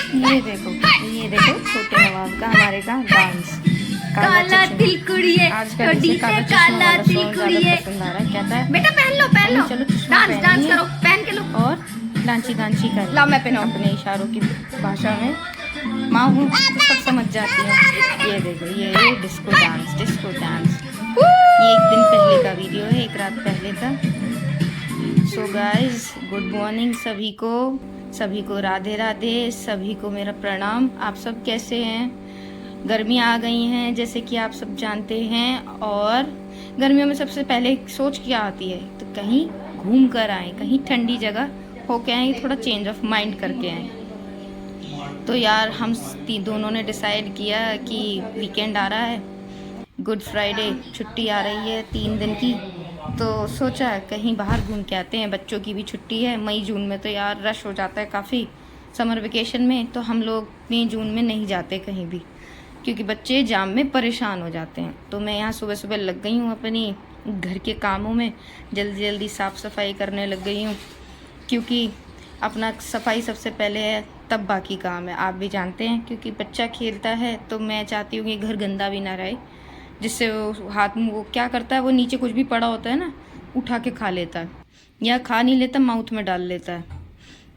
ये देखो छोटे नवाब का हमारे का डांस काला तिल कुड़िए छोटी से काला तिल कुड़िए। पसंद आ रहा है, कहता है बेटा पहन लो चलो चश्मा डांस डांस पहनिए करो, पहन के लो और डांची डांची कर लाओ मैं पहनाऊं अपने इशारों की भाषा में। माँ हूँ तो सब समझ जाती हूँ। ये देखो ये डिस्को डांस ये एक दिन पहले का वीडियो है, एक रात पहले का। सो गाइस गुड मॉर्निंग सभी को राधे राधे, सभी को मेरा प्रणाम। आप सब कैसे हैं? गर्मियाँ आ गई हैं जैसे कि आप सब जानते हैं, और गर्मियों में सबसे पहले सोच क्या आती है, तो कहीं घूम कर आएँ, कहीं ठंडी जगह होके आएँ, थोड़ा चेंज ऑफ माइंड करके आएँ। तो यार हम दोनों ने डिसाइड किया कि वीकेंड आ रहा है, गुड फ्राइडे छुट्टी आ रही है 3 दिन की, तो सोचा कहीं बाहर घूम के आते हैं। बच्चों की भी छुट्टी है, मई जून में तो यार रश हो जाता है काफ़ी समर वेकेशन में, तो हम लोग मई जून में नहीं जाते कहीं भी क्योंकि बच्चे जाम में परेशान हो जाते हैं। तो मैं यहाँ सुबह सुबह लग गई हूँ अपनी घर के कामों में, जल्दी जल्दी साफ़ सफाई करने लग गई हूँ क्योंकि अपना सफाई सबसे पहले है, तब बाकी काम है। आप भी जानते हैं क्योंकि बच्चा खेलता है तो मैं चाहती हूँ कि घर गंदा भी ना रहे, जिससे वो हाथ में वो क्या करता है, वो नीचे कुछ भी पड़ा होता है ना उठा के खा लेता है, या खा नहीं लेता माउथ में डाल लेता है।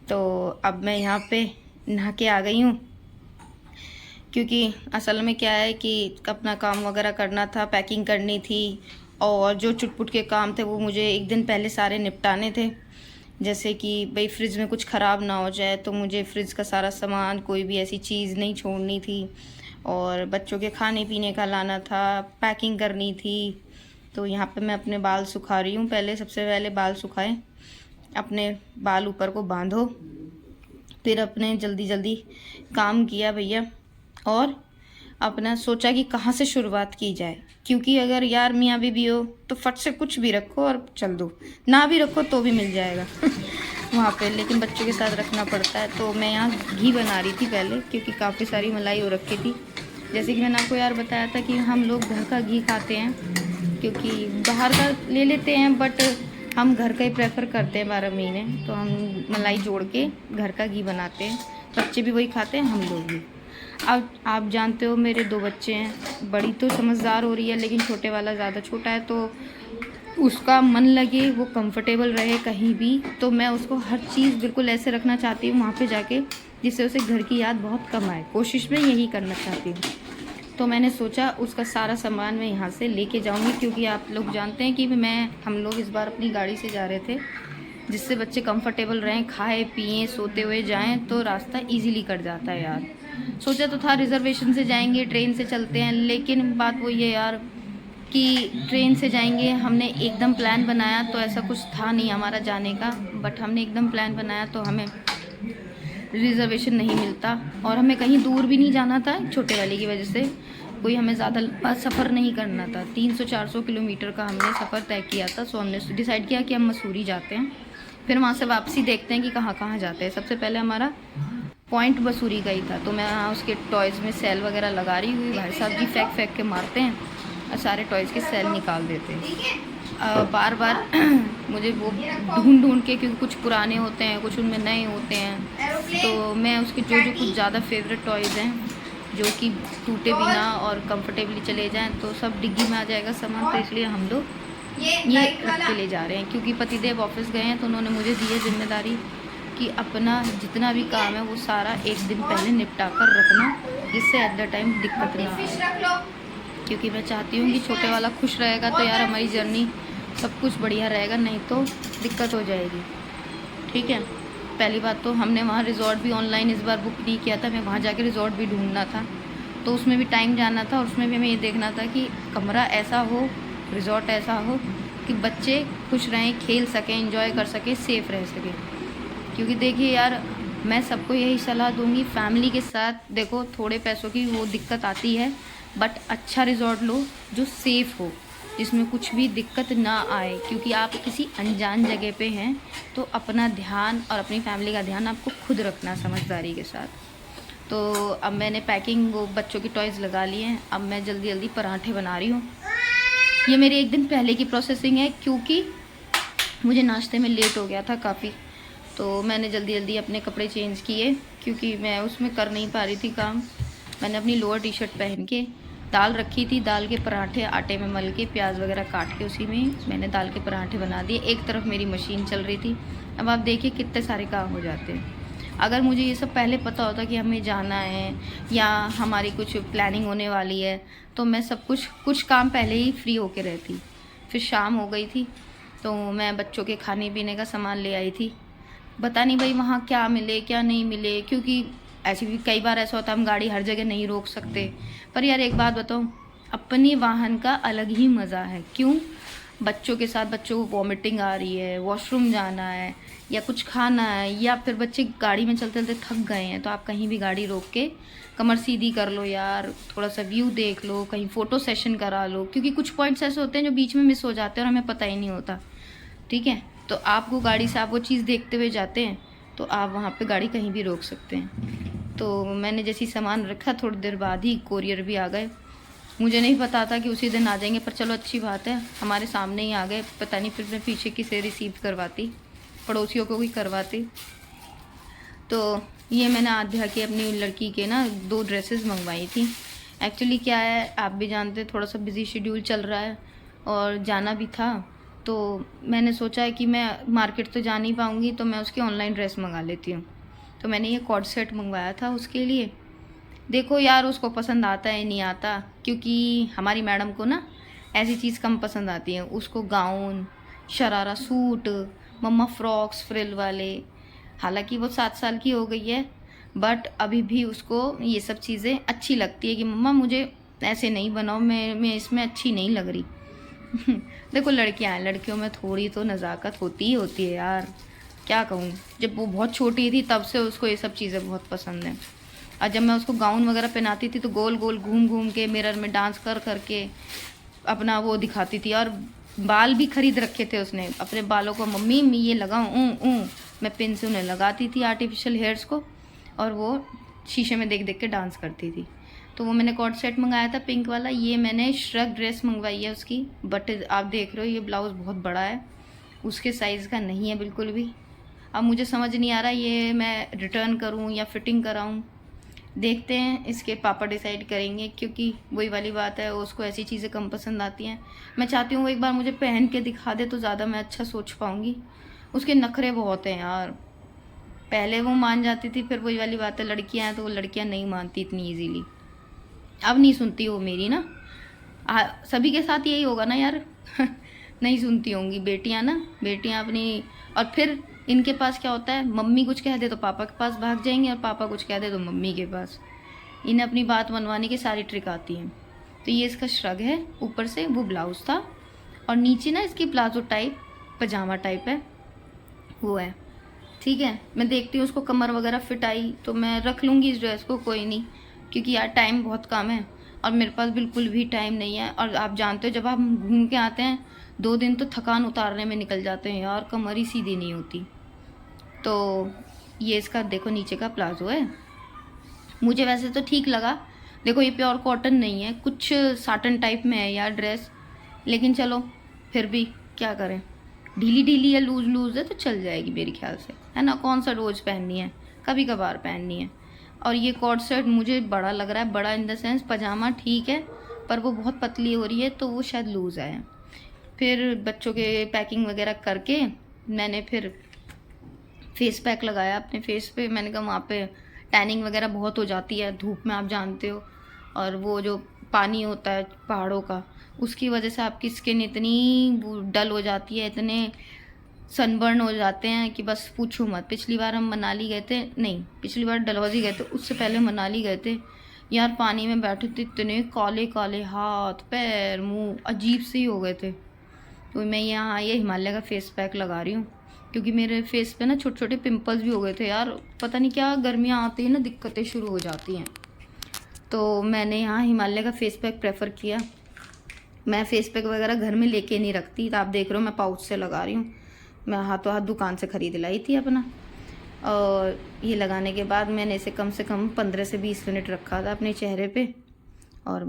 तो अब मैं यहाँ पे नहा के आ गई हूँ क्योंकि असल में क्या है कि अपना काम वगैरह करना था, पैकिंग करनी थी, और जो चुटपुट के काम थे वो मुझे एक दिन पहले सारे निपटाने थे। जैसे कि भाई फ्रिज में कुछ ख़राब ना हो जाए, तो मुझे फ्रिज का सारा सामान, कोई भी ऐसी चीज़ नहीं छोड़नी थी, और बच्चों के खाने पीने का लाना था, पैकिंग करनी थी। तो यहाँ पे मैं अपने बाल सुखा रही हूँ। पहले सबसे पहले बाल सुखाए, अपने बाल ऊपर को बांधो, फिर अपने जल्दी जल्दी काम किया भैया, और अपना सोचा कि कहाँ से शुरुआत की जाए, क्योंकि अगर यार मियाँ बीबी हो तो फट से कुछ भी रखो और चल दो, ना भी रखो तो भी मिल जाएगा वहाँ पे, लेकिन बच्चों के साथ रखना पड़ता है। तो मैं यहाँ घी बना रही थी पहले क्योंकि काफ़ी सारी मलाई हो रखी थी। जैसे कि मैंने आपको यार बताया था कि हम लोग घर का घी खाते हैं, क्योंकि बाहर का ले लेते हैं बट हम घर का ही प्रेफर करते हैं 12 महीने। तो हम मलाई जोड़ के घर का घी बनाते हैं, बच्चे भी वही खाते हैं, हम लोग भी। अब आप जानते हो मेरे 2 बच्चे हैं, बड़ी तो समझदार हो रही है लेकिन छोटे वाला ज़्यादा छोटा है, तो उसका मन लगे, वो कंफर्टेबल रहे कहीं भी, तो मैं उसको हर चीज़ बिल्कुल ऐसे रखना चाहती हूँ वहाँ पे जाके जिससे उसे घर की याद बहुत कम आए। कोशिश में यही करना चाहती हूँ। तो मैंने सोचा उसका सारा सामान मैं यहाँ से लेके जाऊँगी, क्योंकि आप लोग जानते हैं कि हम लोग इस बार अपनी गाड़ी से जा रहे थे, जिससे बच्चे कंफर्टेबल रहें, खाए पिएँ, सोते हुए जाएँ, तो रास्ता ईज़िली कट जाता है यार। सोचा तो था रिज़र्वेशन से जाएंगे, ट्रेन से चलते हैं, लेकिन बात वही है यार कि ट्रेन से जाएंगे, हमने एकदम प्लान बनाया तो ऐसा कुछ था नहीं हमारा जाने का, बट हमने एकदम प्लान बनाया तो हमें रिज़र्वेशन नहीं मिलता, और हमें कहीं दूर भी नहीं जाना था छोटे वाले की वजह से, कोई हमें ज़्यादा लंबा सफ़र नहीं करना था। 300-400 किलोमीटर का हमने सफ़र तय किया था। सो हमने डिसाइड किया कि हम मसूरी जाते हैं, फिर वहाँ से वापसी देखते हैं कि कहाँ कहाँ जाते हैं। सबसे पहले हमारा पॉइंट मसूरी का ही था, तो मैं यहाँ उसके टॉयज़ में सेल वगैरह लगा रही हुई, भाई साहब जी फेंक के मारते हैं और सारे टॉयज़ के सेल निकाल देते हैं। बार बार मुझे वो ढूंढ के, क्योंकि कुछ पुराने होते हैं, कुछ उनमें नए होते हैं, तो मैं उसके जो कुछ ज़्यादा फेवरेट टॉयज़ हैं जो कि टूटे बिना और कंफर्टेबली चले जाएं, तो सब डिग्गी में आ जाएगा सामान, तो इसलिए हम लोग ये रख के ले जा रहे हैं। क्योंकि पतिदेव ऑफिस गए हैं तो उन्होंने मुझे दी है जिम्मेदारी कि अपना जितना भी काम है वो सारा एक दिन पहले निपटा कर रखना, जिससे एट द टाइम दिक्कत ना आए। क्योंकि मैं चाहती हूँ कि छोटे वाला खुश रहेगा तो यार हमारी जर्नी सब कुछ बढ़िया रहेगा, नहीं तो दिक्कत हो जाएगी। ठीक है, पहली बात तो हमने वहाँ रिज़ॉर्ट भी ऑनलाइन इस बार बुक नहीं किया था, मैं वहाँ जाके रिज़ॉर्ट भी ढूंढना था, तो उसमें भी टाइम जाना था, और उसमें भी हमें ये देखना था कि कमरा ऐसा हो, रिज़ॉर्ट ऐसा हो कि बच्चे खुश रहें, खेल सकें, एंजॉय कर सकें, सेफ़ रह सकें। क्योंकि देखिए यार, मैं सबको यही सलाह दूंगी, फैमिली के साथ देखो थोड़े पैसों की वो दिक्कत आती है, बट अच्छा रिज़ॉर्ट लो जो सेफ़ हो, जिसमें कुछ भी दिक्कत ना आए, क्योंकि आप किसी अनजान जगह पे हैं, तो अपना ध्यान और अपनी फैमिली का ध्यान आपको खुद रखना समझदारी के साथ। तो अब मैंने पैकिंग वो बच्चों की टॉयज़ लगा लिए हैं, अब मैं जल्दी जल्दी पराठे बना रही हूँ। ये मेरी एक दिन पहले की प्रोसेसिंग है, क्योंकि मुझे नाश्ते में लेट हो गया था काफ़ी, तो मैंने जल्दी जल्दी अपने कपड़े चेंज किए क्योंकि मैं उसमें कर नहीं पा रही थी काम। मैंने अपनी लोअर टी शर्ट पहन के दाल रखी थी, दाल के पराठे आटे में मल के प्याज वगैरह काट के उसी में मैंने दाल के पराठे बना दिए। एक तरफ मेरी मशीन चल रही थी। अब आप देखिए कितने सारे काम हो जाते हैं। अगर मुझे ये सब पहले पता होता कि हमें जाना है या हमारी कुछ प्लानिंग होने वाली है तो मैं सब कुछ काम पहले ही फ्री होके रहती। फिर शाम हो गई थी तो मैं बच्चों के खाने पीने का सामान ले आई थी। पता नहीं भाई वहाँ क्या मिले क्या नहीं मिले, क्योंकि ऐसे भी कई बार ऐसा होता है हम गाड़ी हर जगह नहीं रोक सकते। पर यार एक बात बताऊँ, अपने वाहन का अलग ही मज़ा है। क्यों? बच्चों के साथ, बच्चों को वॉमिटिंग आ रही है, वॉशरूम जाना है या कुछ खाना है, या फिर बच्चे गाड़ी में चलते चलते थक गए हैं तो आप कहीं भी गाड़ी रोक के कमर सीधी कर लो यार, थोड़ा सा व्यू देख लो, कहीं फ़ोटो सेशन करा लो। क्योंकि कुछ पॉइंट्स ऐसे होते हैं जो बीच में मिस हो जाते हैं और हमें पता ही नहीं होता। ठीक है, तो आपको गाड़ी से आप वो चीज़ देखते हुए जाते हैं तो आप वहाँ पे गाड़ी कहीं भी रोक सकते हैं। तो मैंने जैसी सामान रखा थोड़ी देर बाद ही कोरियर भी आ गए। मुझे नहीं पता था कि उसी दिन आ जाएंगे, पर चलो अच्छी बात है हमारे सामने ही आ गए। पता नहीं फिर मैं पीछे किसे रिसीव करवाती, पड़ोसियों को भी करवाती। तो ये मैंने आध्या की अपनी लड़की के ना 2 ड्रेसेस मंगवाई थी। एक्चुअली क्या है आप भी जानते, थोड़ा सा बिजी शेड्यूल चल रहा है और जाना भी था। तो मैंने सोचा है कि मैं मार्केट तो जा नहीं पाऊँगी तो मैं उसकी ऑनलाइन ड्रेस मंगा लेती हूँ। तो मैंने ये कॉर्ड सेट मंगवाया था उसके लिए। देखो यार उसको पसंद आता है नहीं आता, क्योंकि हमारी मैडम को ना ऐसी चीज़ कम पसंद आती है। उसको गाउन, शरारा सूट, मम्मा फ्रॉक्स फ्रिल वाले। हालांकि वो 7 साल की हो गई है बट अभी भी उसको ये सब चीज़ें अच्छी लगती है कि मम्मा मुझे ऐसे नहीं बनाओ, मैं इसमें अच्छी नहीं लग रही। देखो लड़कियां हैं, लड़कियों में थोड़ी तो नज़ाकत होती ही होती है यार, क्या कहूँ। जब वो बहुत छोटी थी तब से उसको ये सब चीज़ें बहुत पसंद हैं। और जब मैं उसको गाउन वगैरह पहनाती थी तो गोल गोल घूम घूम के मिरर में डांस कर करके अपना वो दिखाती थी। और बाल भी खरीद रखे थे उसने अपने बालों को, मम्मी मैं ये लगाऊँ मैं पिन से उन्हें लगाती थी आर्टिफिशियल हेयर्स को, और वो शीशे में देख देख के डांस करती थी। तो वो मैंने कॉर्ड सेट मंगाया था पिंक वाला। ये मैंने श्रग ड्रेस मंगवाई है उसकी, बट आप देख रहे हो ये ब्लाउज़ बहुत बड़ा है, उसके साइज़ का नहीं है बिल्कुल भी। अब मुझे समझ नहीं आ रहा ये मैं रिटर्न करूँ या फिटिंग कराऊँ, देखते हैं, इसके पापा डिसाइड करेंगे। क्योंकि वही वाली बात है, उसको ऐसी चीज़ें कम पसंद आती हैं। मैं चाहती हूँ वो एक बार मुझे पहन के दिखा दे तो ज़्यादा मैं अच्छा सोच पाऊँगी। उसके नखरे बहुत हैं यार, पहले वो मान जाती थी, फिर वही वाली बात है लड़कियाँ हैं तो वो लड़कियाँ नहीं मानती इतनी ईजीली। अब नहीं सुनती वो मेरी ना, सभी के साथ यही होगा ना यार। नहीं सुनती होंगी बेटियाँ ना, बेटियाँ अपनी। और फिर इनके पास क्या होता है, मम्मी कुछ कह दे तो पापा के पास भाग जाएंगे और पापा कुछ कह दे तो मम्मी के पास। इन्हें अपनी बात मनवाने की सारी ट्रिक आती हैं। तो ये इसका श्रग है, ऊपर से वो ब्लाउज़ था और नीचे ना इसकी प्लाजो टाइप पजामा टाइप है वो है। ठीक है, मैं देखती हूँ उसको कमर वगैरह फिट आई तो मैं रख लूँगी इस ड्रेस को, कोई नहीं। क्योंकि यार टाइम बहुत कम है और मेरे पास बिल्कुल भी टाइम नहीं है। और आप जानते हो जब आप घूम के आते हैं 2 दिन तो थकान उतारने में निकल जाते हैं यार, कमर ही सीधी नहीं होती। तो ये इसका देखो नीचे का प्लाजो है, मुझे वैसे तो ठीक लगा। देखो ये प्योर कॉटन नहीं है, कुछ साटन टाइप में है यार ड्रेस, लेकिन चलो फिर भी क्या करें, ढीली ढीली या लूज लूज है तो चल जाएगी मेरे ख्याल से, है ना। कौन सा रोज़ पहननी है, कभी कभार पहननी है। और ये कॉर्ड सेट मुझे बड़ा लग रहा है, बड़ा इन द सेंस पजामा ठीक है पर वो बहुत पतली हो रही है तो वो शायद लूज़ है। फिर बच्चों के पैकिंग वगैरह करके मैंने फिर फेस पैक लगाया अपने फेस पे। मैंने कहा वहाँ पे टैनिंग वगैरह बहुत हो जाती है धूप में, आप जानते हो, और वो जो पानी होता है पहाड़ों का उसकी वजह से आपकी स्किन इतनी डल हो जाती है, इतने सनबर्न हो जाते हैं कि बस पूछो मत। पिछली बार हम मनाली गए थे, नहीं पिछली बार डलहौजी गए थे, उससे पहले मनाली गए थे यार, पानी में बैठे थे इतने काले काले हाथ पैर मुंह अजीब से ही हो गए थे। तो मैं यहाँ ये हिमालय का फेस पैक लगा रही हूँ क्योंकि मेरे फेस पे ना छोटे छोटे पिंपल्स भी हो गए थे यार, पता नहीं क्या गर्मियाँ आती हैं ना दिक्कतें शुरू हो जाती हैं। तो मैंने यहाँ हिमालय का फेस पैक प्रेफर किया। मैं फेस पैक वगैरह घर में लेके नहीं रखती, तो आप देख रहे हो मैं पाउच से लगा रही हूँ। मैं हाथों हाथ दुकान से ख़रीद लाई थी अपना, और ये लगाने के बाद मैंने इसे कम से कम 15 से 20 मिनट रखा था अपने चेहरे पे और